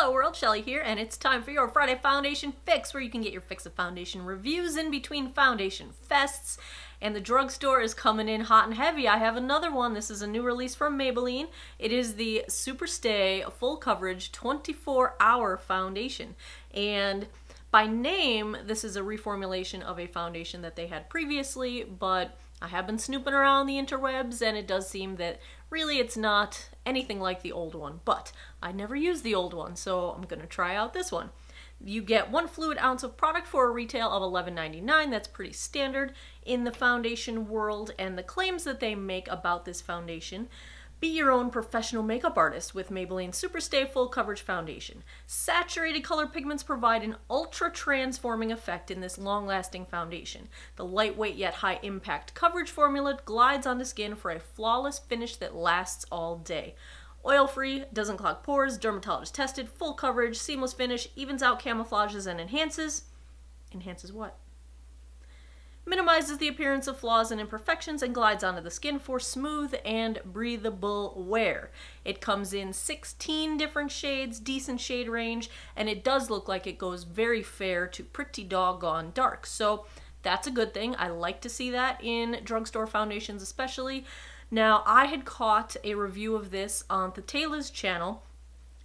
Hello world, Shelly here, and it's time for your Friday foundation fix, where you can get your fix of foundation reviews in between foundation fests. And the drugstore is coming in hot and heavy. I have another one. This is a new release from Maybelline. It is the SuperStay Full Coverage 24-Hour Foundation. And by name, this is a reformulation of a foundation that they had previously, but I have been snooping around the interwebs, and it does seem that really it's not anything like the old one. But I never used the old one, so I'm going to try out this one. You get 1 fluid ounce of product for a retail of $11.99. That's pretty standard in the foundation world, and the claims that they make about this foundation: be your own professional makeup artist with Maybelline SuperStay Full Coverage Foundation. Saturated color pigments provide an ultra-transforming effect in this long-lasting foundation. The lightweight yet high-impact coverage formula glides onto skin for a flawless finish that lasts all day. Oil-free, doesn't clog pores, dermatologist tested, full coverage, seamless finish, evens out camouflages and enhances. Enhances what? Minimizes the appearance of flaws and imperfections and glides onto the skin for smooth and breathable wear. It comes in 16 different shades, decent shade range, and it does look like it goes very fair to pretty doggone dark. So that's a good thing. I like to see that in drugstore foundations especially. Now, I had caught a review of this on ThaTaylaa's channel,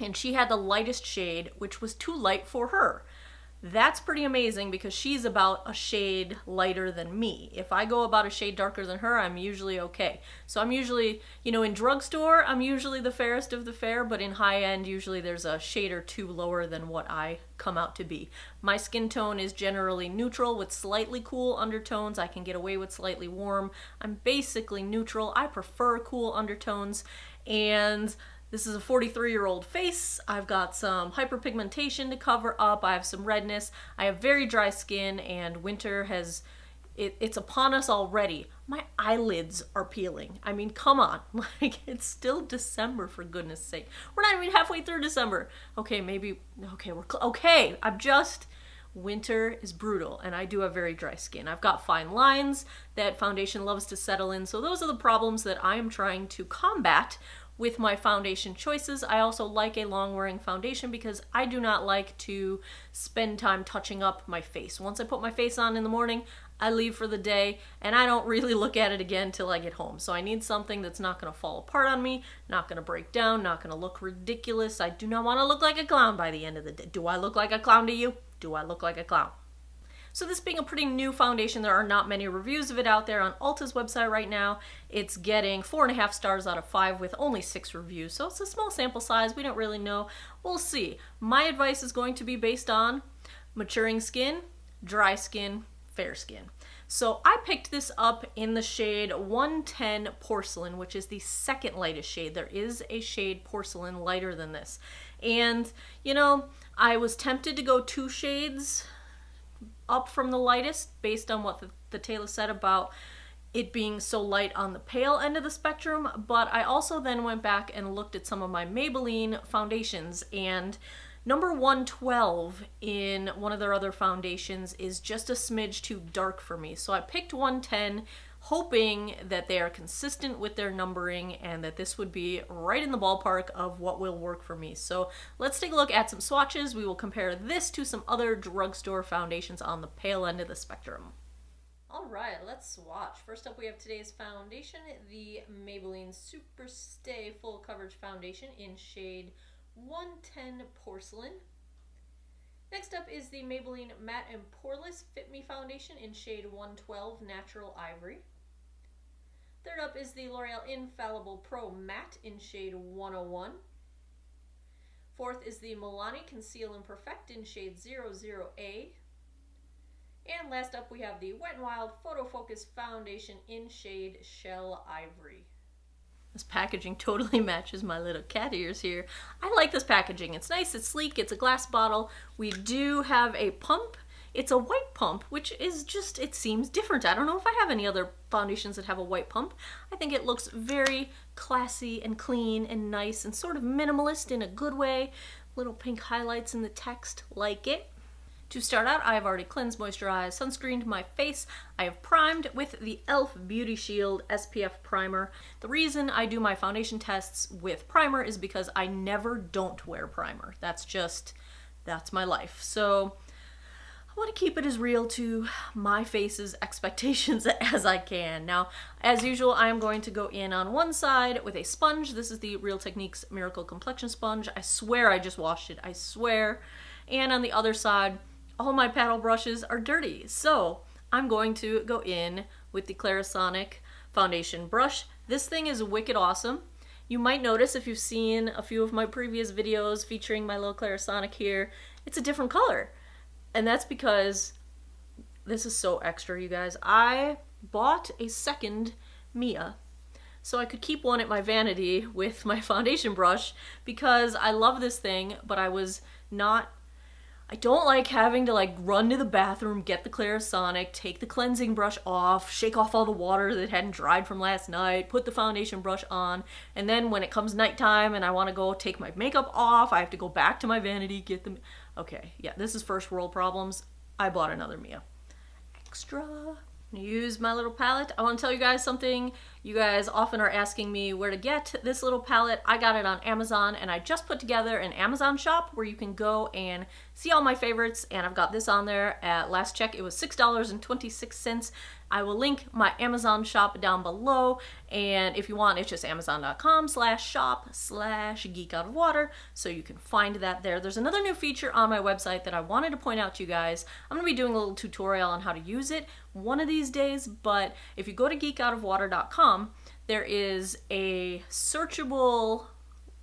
and she had the lightest shade, which was too light for her. That's pretty amazing because she's about a shade lighter than me. If I go about a shade darker than her, I'm usually okay. So I'm usually, in drugstore, I'm usually the fairest of the fair, but in high end, usually there's a shade or two lower than what I come out to be. My skin tone is generally neutral with slightly cool undertones. I can get away with slightly warm. I'm basically neutral. I prefer cool undertones, and this is a 43-year-old face. I've got some hyperpigmentation to cover up. I have some redness. I have very dry skin, and winter it's upon us already. My eyelids are peeling. I mean, come on. It's still December, for goodness sake. We're not even halfway through December. Okay, winter is brutal, and I do have very dry skin. I've got fine lines that foundation loves to settle in, so those are the problems that I am trying to combat with my foundation choices. I also like a long-wearing foundation because I do not like to spend time touching up my face. Once I put my face on in the morning, I leave for the day, and I don't really look at it again till I get home. So I need something that's not going to fall apart on me, not going to break down, not going to look ridiculous. I do not want to look like a clown by the end of the day. Do I look like a clown to you? Do I look like a clown? So this being a pretty new foundation, there are not many reviews of it out there on Ulta's website right now. It's getting 4.5 stars out of 5 with only 6 reviews, so it's a small sample size. We don't really know. We'll see. My advice is going to be based on maturing skin, dry skin, fair skin. So I picked this up in the shade 110 Porcelain, which is the second lightest shade. There is a shade Porcelain lighter than this. And, I was tempted to go 2 shades up from the lightest based on what ThaTaylaa said about it being so light on the pale end of the spectrum, but I also then went back and looked at some of my Maybelline foundations, and number 112 in one of their other foundations is just a smidge too dark for me. So I picked 110, hoping that they are consistent with their numbering and that this would be right in the ballpark of what will work for me. So let's take a look at some swatches. We will compare this to some other drugstore foundations on the pale end of the spectrum. All right, let's swatch. First up, we have today's foundation, the Maybelline SuperStay Full Coverage Foundation in shade 110 Porcelain. Next up is the Maybelline Matte and Poreless Fit Me Foundation in shade 112 Natural Ivory. Third up is the L'Oreal Infallible Pro Matte in shade 101. Fourth is the Milani Conceal and Perfect in shade 00A. And last up we have the Wet n Wild Photo Focus Foundation in shade Shell Ivory. This packaging totally matches my little cat ears here. I like this packaging. It's nice, it's sleek, it's a glass bottle. We do have a pump. It's a white pump, which is just, it seems different. I don't know if I have any other foundations that have a white pump. I think it looks very classy and clean and nice and sort of minimalist in a good way. Little pink highlights in the text, like it. To start out, I have already cleansed, moisturized, sunscreened my face. I have primed with the e.l.f. Beauty Shield SPF primer. The reason I do my foundation tests with primer is because I never don't wear primer. That's my life. So I want to keep it as real to my face's expectations as I can. Now, as usual, I am going to go in on one side with a sponge. This is the Real Techniques Miracle Complexion Sponge. I swear I just washed it. I swear. And on the other side, all my paddle brushes are dirty. So I'm going to go in with the Clarisonic foundation brush. This thing is wicked awesome. You might notice if you've seen a few of my previous videos featuring my little Clarisonic here, it's a different color. And that's because this is so extra, you guys. I bought a second Mia so I could keep one at my vanity with my foundation brush because I love this thing, but I don't like having to like run to the bathroom, get the Clarisonic, take the cleansing brush off, shake off all the water that hadn't dried from last night, put the foundation brush on, and then when it comes nighttime and I want to go take my makeup off, I have to go back to my vanity, get them. Okay, yeah, this is first world problems. I bought another Mia. Extra. Use my little palette. I want to tell you guys something. You guys often are asking me where to get this little palette. I got it on Amazon, and I just put together an Amazon shop where you can go and see all my favorites, and I've got this on there. At last check, it was $6.26. I will link my Amazon shop down below, and if you want, it's just amazon.com/shop/geekoutofwater, so you can find that there. There's another new feature on my website that I wanted to point out to you guys. I'm going to be doing a little tutorial on how to use it one of these days, but if you go to geekoutofwater.com, there is a searchable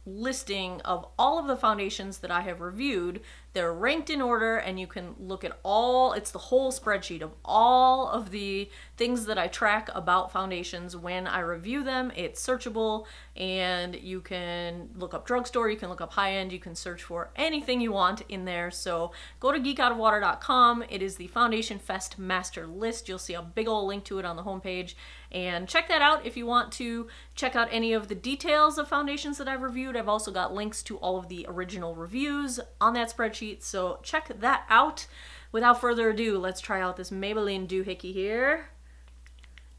listing of all of the foundations that I have reviewed. They're ranked in order, and you can look at it's the whole spreadsheet of all of the things that I track about foundations when I review them. It's searchable, and you can look up drugstore, you can look up high-end, you can search for anything you want in there. So go to geekoutofwater.com. It is the Foundation Fest master list. You'll see a big old link to it on the homepage, and check that out if you want to check out any of the details of foundations that I've reviewed. I've also got links to all of the original reviews on that spreadsheet, so check that out. Without further ado, let's try out this Maybelline doohickey here.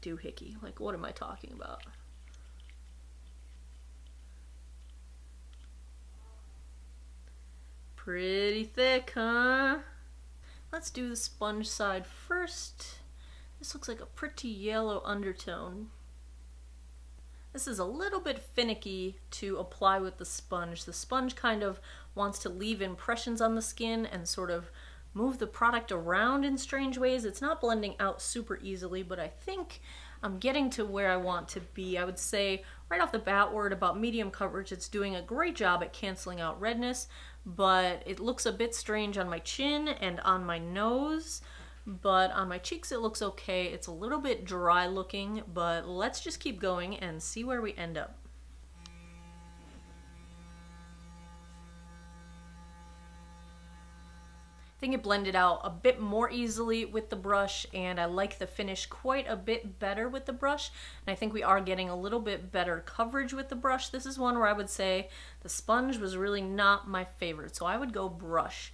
Doohickey, like what am I talking about? Pretty thick, huh? Let's do the sponge side first. This looks like a pretty yellow undertone. This is a little bit finicky to apply with the sponge. The sponge kind of wants to leave impressions on the skin and sort of move the product around in strange ways. It's not blending out super easily, but I think I'm getting to where I want to be. I would say right off the bat, we're at about medium coverage. It's doing a great job at canceling out redness, but it looks a bit strange on my chin and on my nose. But on my cheeks it looks okay. It's a little bit dry looking, but let's just keep going and see where we end up. I think it blended out a bit more easily with the brush, and I like the finish quite a bit better with the brush, and I think we are getting a little bit better coverage with the brush. This is one where I would say the sponge was really not my favorite, so I would go brush.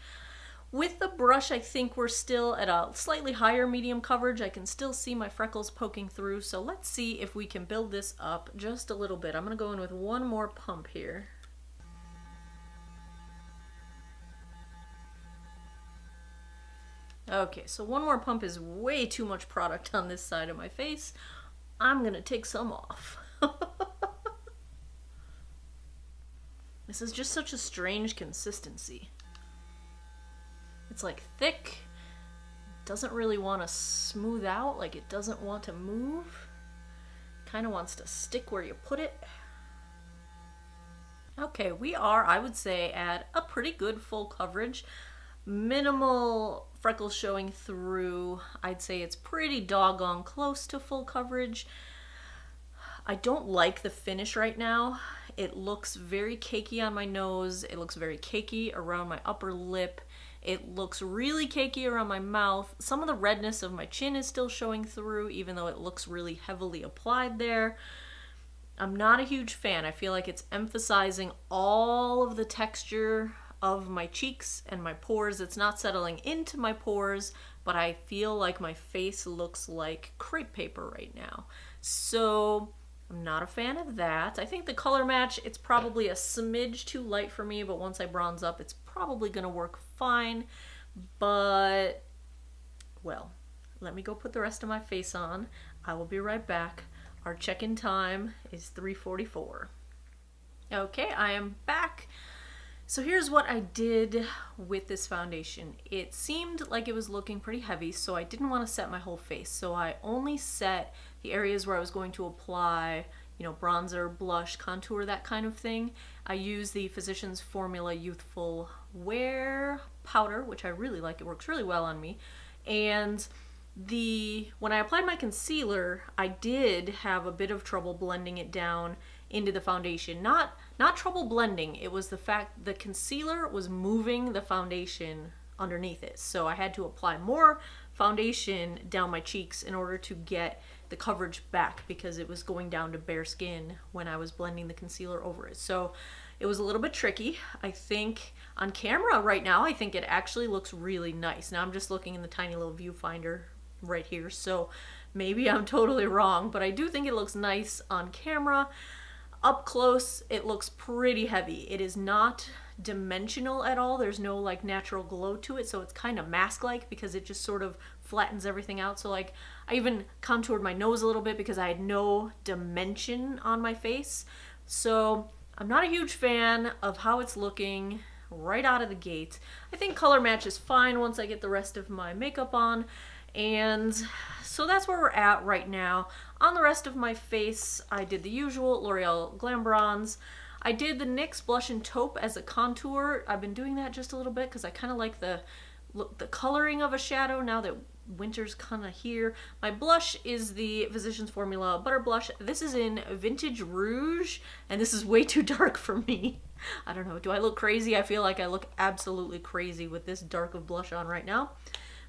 With the brush, I think we're still at a slightly higher medium coverage. I can still see my freckles poking through, so let's see if we can build this up just a little bit. I'm going to go in with one more pump here. Okay, so one more pump is way too much product on this side of my face. I'm going to take some off. This is just such a strange consistency. It's like thick, doesn't really want to smooth out, like it doesn't want to move. Kind of wants to stick where you put it. Okay, we are, I would say, at a pretty good full coverage. Minimal freckles showing through. I'd say it's pretty doggone close to full coverage. I don't like the finish right now. It looks very cakey on my nose. It looks very cakey around my upper lip. It looks really cakey around my mouth. Some of the redness of my chin is still showing through, even though it looks really heavily applied there. I'm not a huge fan. I feel like it's emphasizing all of the texture of my cheeks and my pores. It's not settling into my pores, but I feel like my face looks like crepe paper right now. So I'm not a fan of that. I think the color match, it's probably a smidge too light for me, but once I bronze up, it's probably gonna work fine. But, well, let me go put the rest of my face on. I will be right back. Our check-in time is 3:44. Okay, I am back. So here's what I did with this foundation. It seemed like it was looking pretty heavy, so I didn't want to set my whole face. So I only set the areas where I was going to apply, you know, bronzer, blush, contour, that kind of thing. I use the Physicians Formula Youthful Wear powder, which I really like. It works really well on me. And when I applied my concealer, I did have a bit of trouble blending it down into the foundation. Not trouble blending, it was the fact the concealer was moving the foundation underneath it. So I had to apply more foundation down my cheeks in order to get the coverage back, because it was going down to bare skin when I was blending the concealer over it. So it was a little bit tricky. I think on camera right now, I think it actually looks really nice. Now I'm just looking in the tiny little viewfinder right here, so maybe I'm totally wrong, but I do think it looks nice on camera. Up close, it looks pretty heavy. It is not dimensional at all. There's no like natural glow to it, so it's kind of mask-like because it just sort of flattens everything out. So like I even contoured my nose a little bit because I had no dimension on my face. So I'm not a huge fan of how it's looking right out of the gate. I think color match is fine once I get the rest of my makeup on. And so that's where we're at right now. On the rest of my face, I did the usual L'Oreal Glam Bronze. I did the NYX Blush and Taupe as a contour. I've been doing that just a little bit because I kind of like the coloring of a shadow now that winter's kind of here. My blush is the Physicians Formula Butter Blush. This is in Vintage Rouge, and this is way too dark for me. I don't know, do I look crazy? I feel like I look absolutely crazy with this dark of blush on right now.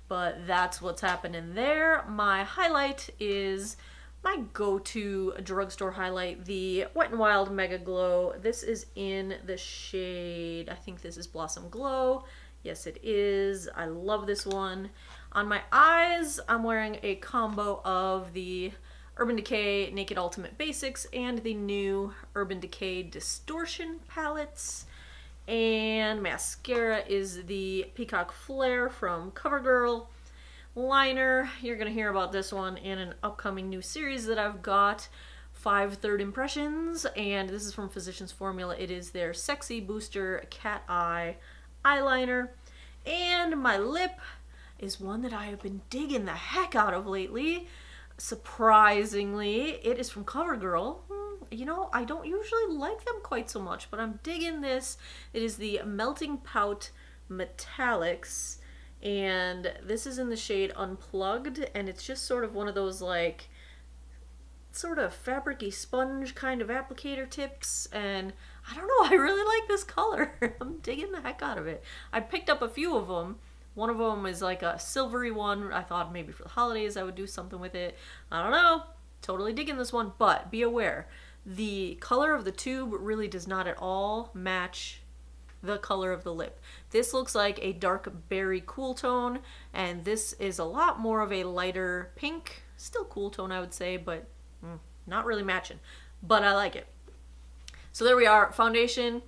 But that's what's happening there. My highlight is my go-to drugstore highlight, the Wet n Wild Mega Glow. This is in the shade, I think this is Blossom Glow. Yes, it is. I love this one. On my eyes, I'm wearing a combo of the Urban Decay Naked Ultimate Basics and the new Urban Decay Distortion palettes. And mascara is the Peacock Flare from CoverGirl. Liner, you're going to hear about this one in an upcoming new series that I've got, 5 Third Impressions, and this is from Physicians Formula. It is their Sexy Booster Cat Eye eyeliner. And my lip is one that I have been digging the heck out of lately. Surprisingly, it is from CoverGirl. You know, I don't usually like them quite so much, but I'm digging this. It is the Melting Pout Metallics, and this is in the shade Unplugged, and it's just sort of one of those like sort of fabricy sponge kind of applicator tips, and I don't know, I really like this color. I'm digging the heck out of it. I picked up a few of them. One of them is like a silvery one. I thought maybe for the holidays I would do something with it. I don't know. Totally digging this one, but be aware, the color of the tube really does not at all match the color of the lip. This looks like a dark berry cool tone, and this is a lot more of a lighter pink. Still cool tone, I would say, but not really matching. But I like it. So there we are. Foundation,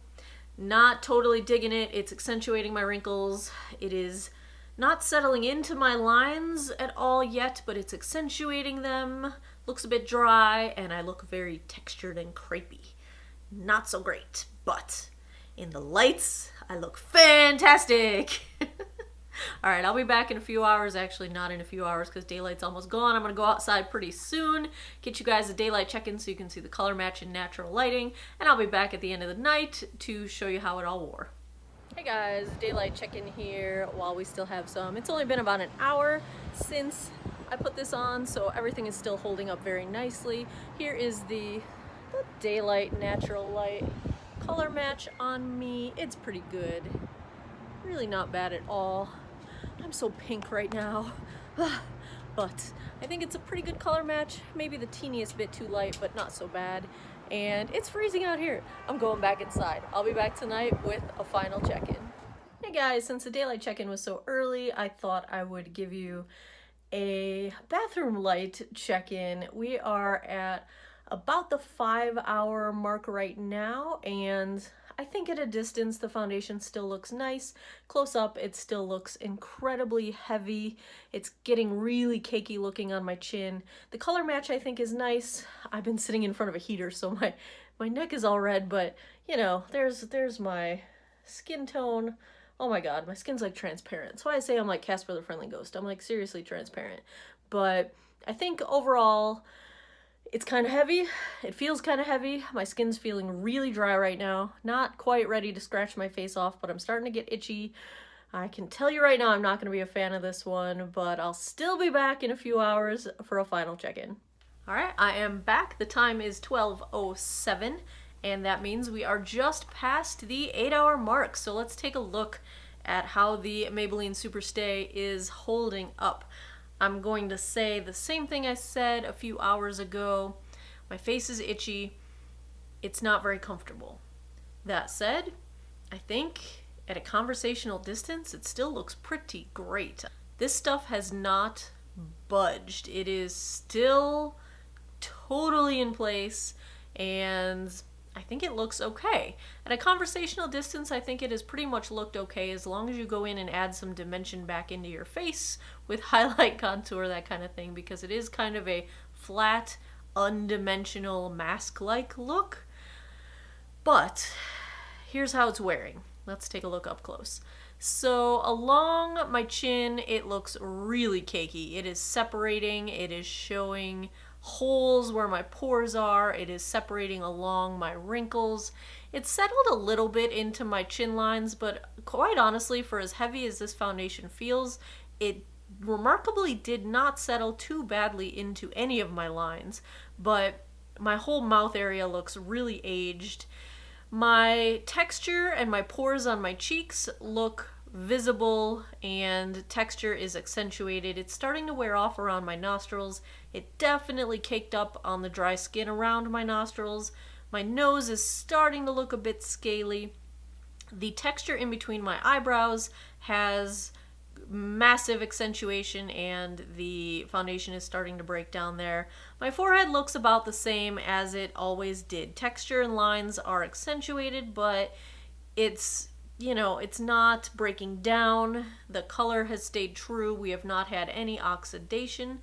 not totally digging it. It's accentuating my wrinkles. It is not settling into my lines at all yet, but it's accentuating them. Looks a bit dry, and I look very textured and crepey. Not so great, but in the lights, I look fantastic. All right, I'll be back in a few hours. Actually, not in a few hours because daylight's almost gone. I'm going to go outside pretty soon, get you guys a daylight check-in so you can see the color match in natural lighting, and I'll be back at the end of the night to show you how it all wore. Hey guys, daylight check-in here while we still have some. It's only been about an hour since I put this on, so everything is still holding up very nicely. Here is the daylight natural light color match on me. It's pretty good. Really not bad at all. I'm so pink right now. But I think it's a pretty good color match. Maybe the teeniest bit too light, but not so bad. And it's freezing out here. I'm going back inside. I'll be back tonight with a final check-in. Hey guys, since the daylight check-in was so early, I thought I would give you a bathroom light check-in. We are at about the 5-hour mark right now, and I think at a distance the foundation still looks nice. Close up it still looks incredibly heavy. It's getting really cakey looking on my chin. The color match I think is nice. I've been sitting in front of a heater so my neck is all red, but you know, there's my skin tone. Oh my god, my skin's like transparent. That's why I say I'm like Casper the Friendly Ghost. I'm like seriously transparent. But I think overall, it's kind of heavy. It feels kind of heavy. My skin's feeling really dry right now. Not quite ready to scratch my face off, but I'm starting to get itchy. I can tell you right now I'm not going to be a fan of this one, but I'll still be back in a few hours for a final check-in. Alright, I am back. The time is 12:07. And that means we are just past the 8-hour mark. So let's take a look at how the Maybelline SuperStay is holding up. I'm going to say the same thing I said a few hours ago. My face is itchy. It's not very comfortable. That said, I think at a conversational distance, it still looks pretty great. This stuff has not budged. It is still totally in place, and I think it looks okay. At a conversational distance, I think it has pretty much looked okay as long as you go in and add some dimension back into your face with highlight, contour, that kind of thing, because it is kind of a flat, undimensional, mask-like look. But here's how it's wearing. Let's take a look up close. So along my chin, it looks really cakey. It is separating, it is showing holes where my pores are, it is separating along my wrinkles. It's settled a little bit into my chin lines, but quite honestly, for as heavy as this foundation feels, it remarkably did not settle too badly into any of my lines, but my whole mouth area looks really aged. My texture and my pores on my cheeks look visible, and texture is accentuated. It's starting to wear off around my nostrils. It definitely caked up on the dry skin around my nostrils. My nose is starting to look a bit scaly. The texture in between my eyebrows has massive accentuation, and the foundation is starting to break down there. My forehead looks about the same as it always did. Texture and lines are accentuated, but it's, you know, it's not breaking down. The color has stayed true. We have not had any oxidation.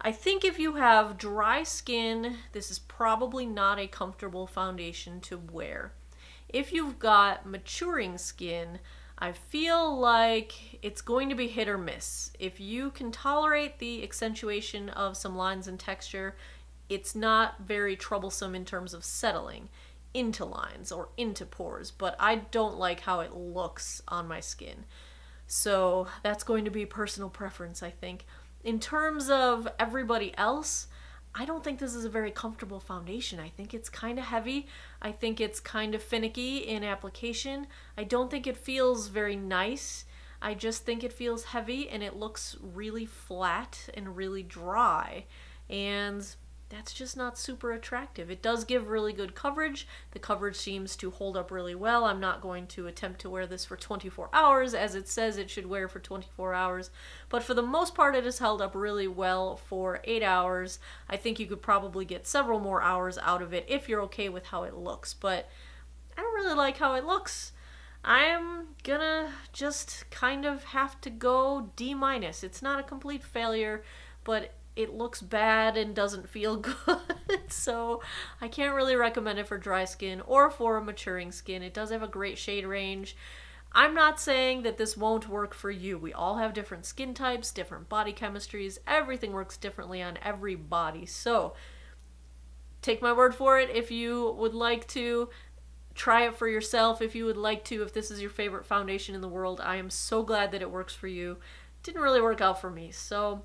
I think if you have dry skin, this is probably not a comfortable foundation to wear. If you've got maturing skin, I feel like it's going to be hit or miss. If you can tolerate the accentuation of some lines and texture, it's not very troublesome in terms of settling into lines or into pores, but I don't like how it looks on my skin. So that's going to be personal preference, I think. In terms of everybody else, I don't think this is a very comfortable foundation. I think it's kind of heavy. I think it's kind of finicky in application. I don't think it feels very nice. I just think it feels heavy, and it looks really flat and really dry. And that's just not super attractive. It does give really good coverage. The coverage seems to hold up really well. I'm not going to attempt to wear this for 24 hours as it says it should wear for 24 hours, but for the most part it has held up really well for 8 hours. I think you could probably get several more hours out of it if you're okay with how it looks, but I don't really like how it looks. I'm gonna just kind of have to go D-. It's not a complete failure, but it looks bad and doesn't feel good, so I can't really recommend it for dry skin or for a maturing skin. It does have a great shade range. I'm not saying that this won't work for you. We all have different skin types, different body chemistries. Everything works differently on every body, so take my word for it. If you would like to try it for yourself, if you would like to, if this is your favorite foundation in the world, I am so glad that it works for you. It didn't really work out for me, so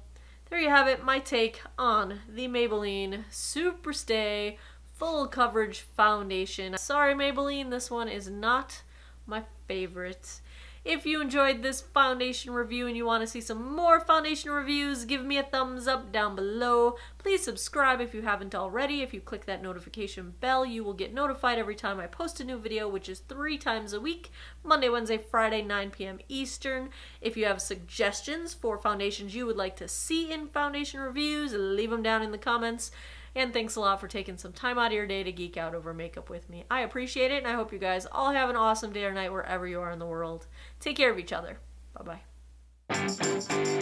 there you have it, my take on the Maybelline SuperStay Full Coverage Foundation. Sorry Maybelline, this one is not my favorite. If you enjoyed this foundation review and you want to see some more foundation reviews, give me a thumbs up down below. Please subscribe if you haven't already. If you click that notification bell, you will get notified every time I post a new video, which is 3 times a week, Monday, Wednesday, Friday, 9 p.m. Eastern. If you have suggestions for foundations you would like to see in foundation reviews, leave them down in the comments. And thanks a lot for taking some time out of your day to geek out over makeup with me. I appreciate it, and I hope you guys all have an awesome day or night wherever you are in the world. Take care of each other. Bye-bye.